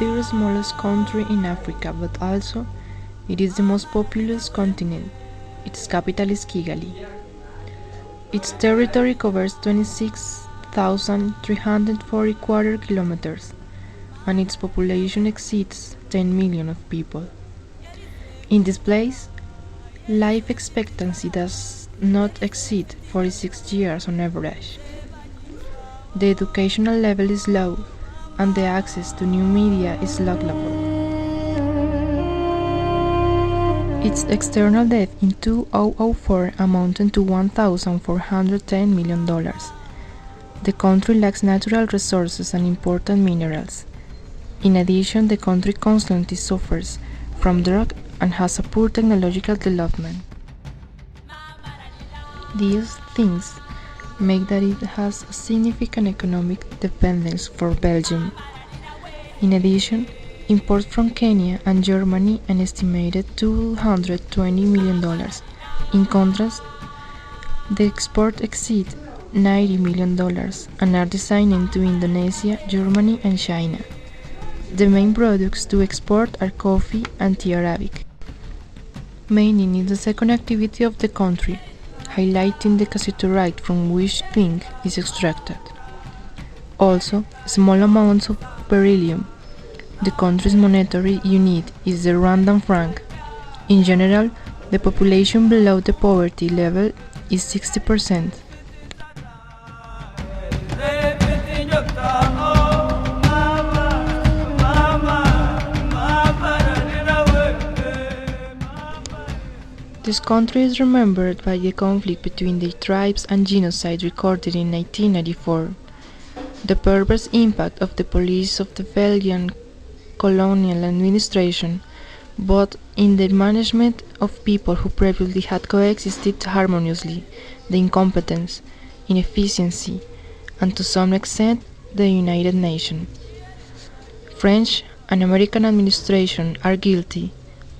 third smallest country in Africa, but also it is the most populous continent. Its capital is Kigali. Its territory covers 26,340 square kilometers, and its population exceeds 10 million of people. In this place, life expectancy does not exceed 46 years on average. The educational level is low, and the access to new media is low level. Its external debt in 2004 amounted to $1,410 million. The country lacks natural resources and important minerals. In addition, the country constantly suffers from drought and has a poor technological development. These things make that it has a significant economic dependence for Belgium. In addition, imports from Kenya and Germany an estimated $220 million. In contrast, the exports exceed $90 million and are designed to Indonesia, Germany, and China. The main products to export are coffee and tea Arabic. Mining is the second activity of the country, highlighting the cassiterite from which zinc is extracted. Also, small amounts of beryllium. The country's monetary unit is the Rwandan franc. In general, the population below the poverty level is 60%. This country is remembered by the conflict between the tribes and genocide recorded in 1994. The perverse impact of the police of the Belgian colonial administration, both in the management of people who previously had coexisted harmoniously, the incompetence, inefficiency, and to some extent the United Nations. French and American administration are guilty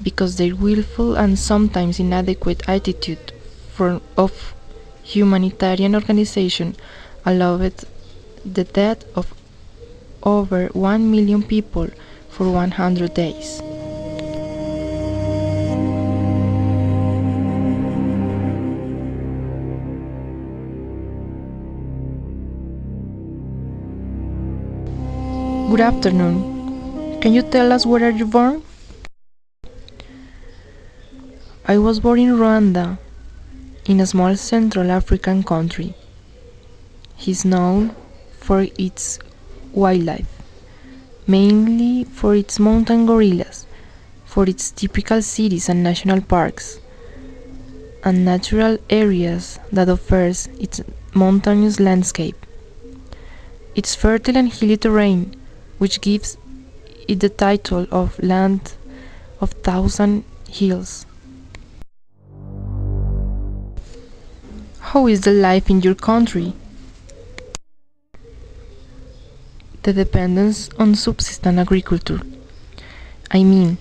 because their willful and sometimes inadequate attitude of humanitarian organization allowed the death of over 1 million people for 100 days. Good afternoon. Can you tell us where are you born? I was born in Rwanda, in a small Central African country. It is known for its wildlife, mainly for its mountain gorillas, for its typical cities and national parks, and natural areas that offers its mountainous landscape. Its fertile and hilly terrain, which gives it the title of Land of Thousand Hills. How is the life in your country? The dependence on subsistence agriculture. I mean,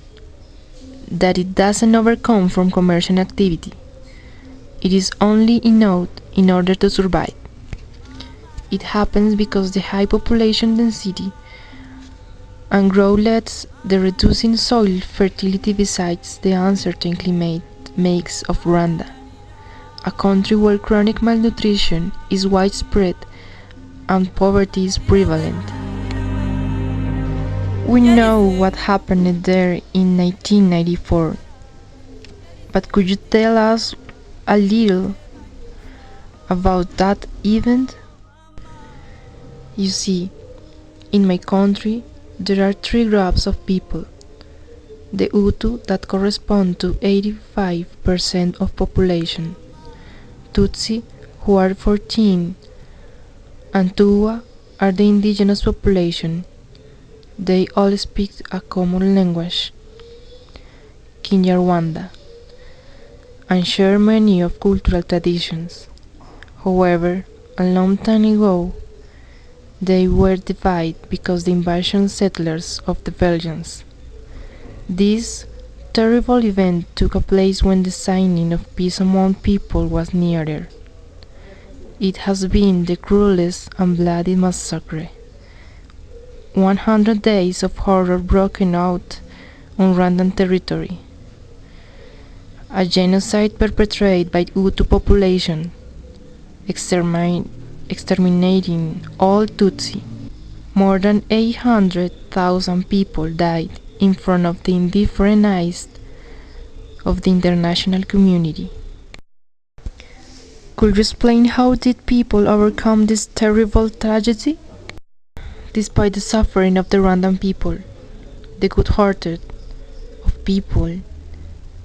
that it doesn't overcome from commercial activity. It is only enough in order to survive. It happens because the high population density and growth leads the reducing soil fertility besides the uncertain climate makes of Rwanda a country where chronic malnutrition is widespread and poverty is prevalent. We know what happened there in 1994, but could you tell us a little about that event? You see, in my country there are three groups of people. The Hutu that correspond to 85% of population, Tutsi who are 14, and Tuwa are the indigenous population. They all speak a common language, Kinyarwanda, and share many of cultural traditions. However, a long time ago, they were divided because the invasion settlers of the Belgians. This terrible event took place when the signing of peace among people was nearer. It has been the cruelest and bloody massacre. 100 days of horror broken out on Rwandan territory. A genocide perpetrated by Hutu population, exterminating all Tutsi. More than 800,000 people died in front of the indifferent eyes of the international community. Could you explain how did people overcome this terrible tragedy? Despite the suffering of the Rwandan people, the good-hearted of people,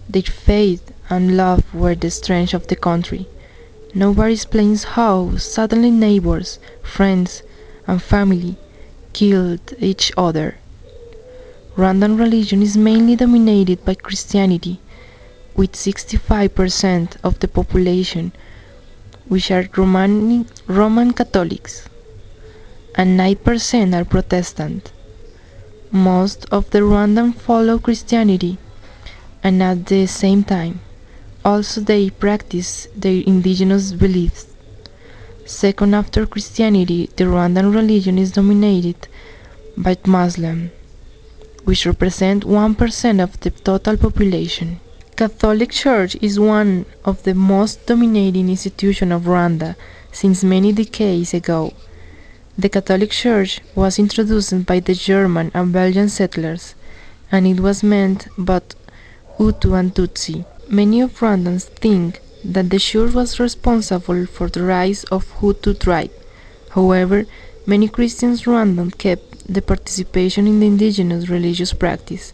their faith and love were the strength of the country. Nobody explains how suddenly neighbors, friends, and family killed each other. Rwandan religion is mainly dominated by Christianity, with 65% of the population which are Roman Catholics, and 9% are Protestant. Most of the Rwandan follow Christianity, and at the same time, also they practice their indigenous beliefs. Second after Christianity, the Rwandan religion is dominated by Muslim, which represent 1% of the total population. Catholic Church is one of the most dominating institutions of Rwanda since many decades ago. The Catholic Church was introduced by the German and Belgian settlers, and it was meant both Hutu and Tutsi. Many of Rwandans think that the church was responsible for the rise of Hutu tribe. However, many Christians Rwandans kept the participation in the indigenous religious practice,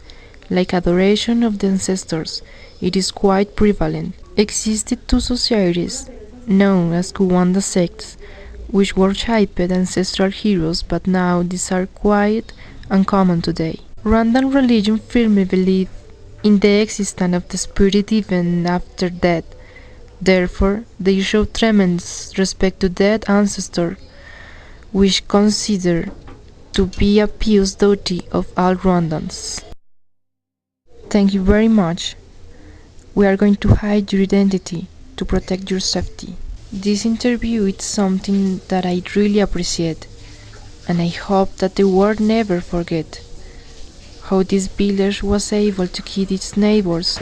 like adoration of the ancestors. It is quite prevalent. Existed two societies, known as Rwanda sects, which worshipped ancestral heroes, but now these are quite uncommon today. Rwandan religion firmly believes in the existence of the spirit even after death. Therefore, they show tremendous respect to dead ancestors, which consider to be a pious duty of all Rwandans. Thank you very much. We are going to hide your identity to protect your safety. This interview is something that I really appreciate, and I hope that the world never forget how this village was able to keep its neighbors,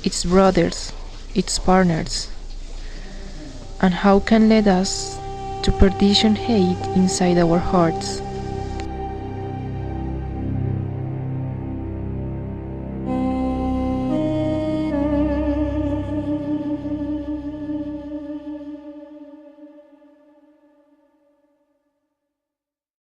its brothers, its partners, and how can lead us to perdition hate inside our hearts.